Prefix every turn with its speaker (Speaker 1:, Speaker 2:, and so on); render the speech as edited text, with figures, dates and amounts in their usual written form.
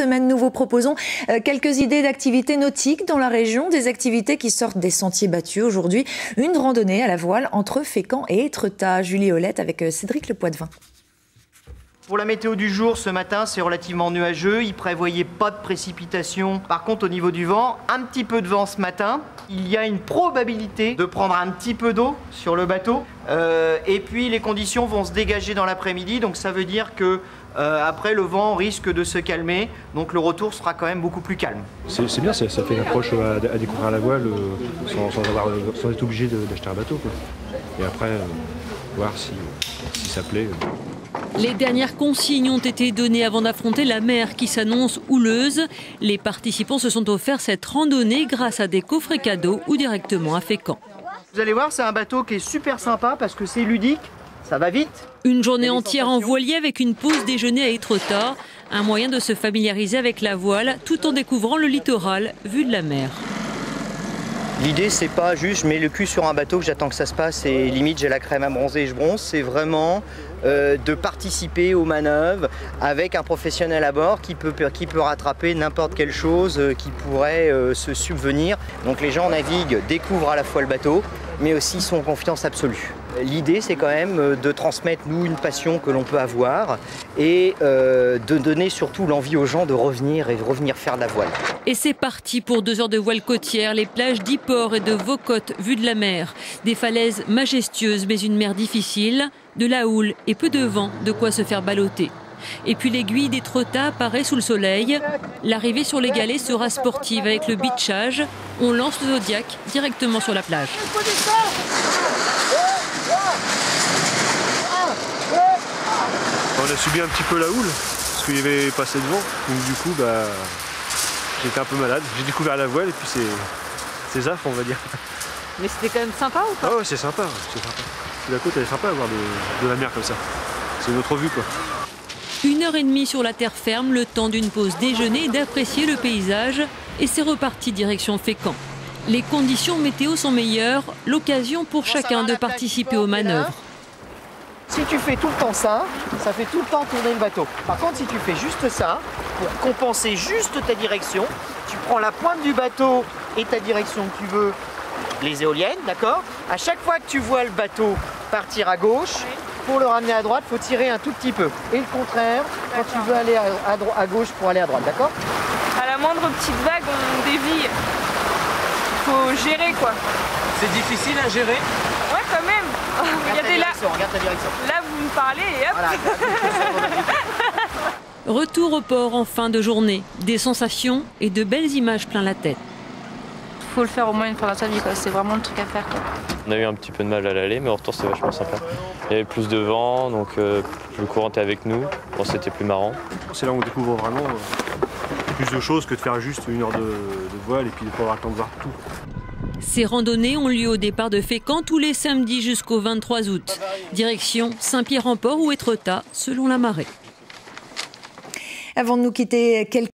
Speaker 1: Semaine, nous vous proposons quelques idées d'activités nautiques dans la région, des activités qui sortent des sentiers battus. Aujourd'hui, une randonnée à la voile entre Fécamp et Étretat. Julie Olette avec Cédric Le Poitvin.
Speaker 2: Pour la météo du jour, ce matin, c'est relativement nuageux. Il ne prévoyait pas de précipitations. Par contre, au niveau du vent, un petit peu de vent ce matin. Il y a une probabilité de prendre un petit peu d'eau sur le bateau. Et puis, les conditions vont se dégager dans l'après-midi. Donc, ça veut dire que après, le vent risque de se calmer. Donc, le retour sera quand même beaucoup plus calme.
Speaker 3: C'est bien, ça fait une approche à découvrir la voile sans être obligé d'acheter un bateau, quoi. Et après, voir si ça plaît.
Speaker 4: Les dernières consignes ont été données avant d'affronter la mer qui s'annonce houleuse. Les participants se sont offerts cette randonnée grâce à des coffrets cadeaux ou directement à Fécamp.
Speaker 2: Vous allez voir, c'est un bateau qui est super sympa parce que c'est ludique, ça va vite.
Speaker 4: Une journée entière en voilier avec une pause déjeuner à Étretat. Un moyen de se familiariser avec la voile tout en découvrant le littoral vu de la mer.
Speaker 2: L'idée, c'est pas juste je mets le cul sur un bateau que j'attends que ça se passe et limite j'ai la crème à bronzer et je bronze. C'est vraiment de participer aux manœuvres avec un professionnel à bord qui peut rattraper n'importe quelle chose qui pourrait se subvenir. Donc les gens naviguent, découvrent à la fois le bateau, mais aussi sont en confiance absolue. L'idée, c'est quand même de transmettre, nous, une passion que l'on peut avoir et de donner surtout l'envie aux gens de revenir faire de la voile.
Speaker 4: Et c'est parti pour 2 heures de voile côtière, les plages d'Yport et de Vaucotte vues de la mer. Des falaises majestueuses, mais une mer difficile, de la houle et peu de vent, de quoi se faire balloter. Et puis l'aiguille d'Étretat apparaît sous le soleil. L'arrivée sur les galets sera sportive avec le beachage. On lance le Zodiac directement sur la plage.
Speaker 3: On a subi un petit peu la houle, parce qu'il y avait pas assez de vent, donc du coup j'étais un peu malade. J'ai découvert la voile et puis c'est zaf, on va dire.
Speaker 4: Mais c'était quand même sympa ou pas?
Speaker 3: Ah ouais, c'est sympa, La côte elle est sympa à voir de la mer comme ça. C'est une autre vue, quoi.
Speaker 4: 1h30 sur la terre ferme, le temps d'une pause déjeuner et d'apprécier le paysage. Et c'est reparti direction Fécamp. Les conditions météo sont meilleures, l'occasion pour chacun de participer aux manœuvres.
Speaker 2: Si tu fais tout le temps ça, ça fait tout le temps tourner le bateau. Par contre, si tu fais juste ça, pour compenser juste ta direction, tu prends la pointe du bateau et ta direction que tu veux, les éoliennes, d'accord? À chaque fois que tu vois le bateau partir à gauche, pour le ramener à droite, il faut tirer un tout petit peu. Et le contraire, quand tu veux aller à gauche pour aller à droite, d'accord?
Speaker 5: À la moindre petite vague, on dévie. Il faut gérer, quoi.
Speaker 2: C'est difficile à gérer?
Speaker 5: Ouais, quand même.
Speaker 2: Regarde ta direction.
Speaker 5: Là, vous me parlez et hop.
Speaker 2: Voilà.
Speaker 4: Retour au port en fin de journée. Des sensations et de belles images plein la tête.
Speaker 5: Faut le faire au moins une fois dans sa vie, quoi. C'est vraiment le truc à faire, quoi.
Speaker 6: On a eu un petit peu de mal à l'aller, mais au retour c'était vachement sympa. Il y avait plus de vent, donc le courant était avec nous. Bon, c'était plus marrant.
Speaker 3: C'est là où on découvre vraiment plus de choses que de faire juste 1 heure de voile et puis de pas avoir le temps de voir tout.
Speaker 4: Ces randonnées ont lieu au départ de Fécamp tous les samedis jusqu'au 23 août. Direction Saint-Pierre-en-Port ou Étretat, selon la marée.
Speaker 1: Avant de nous quitter, quelques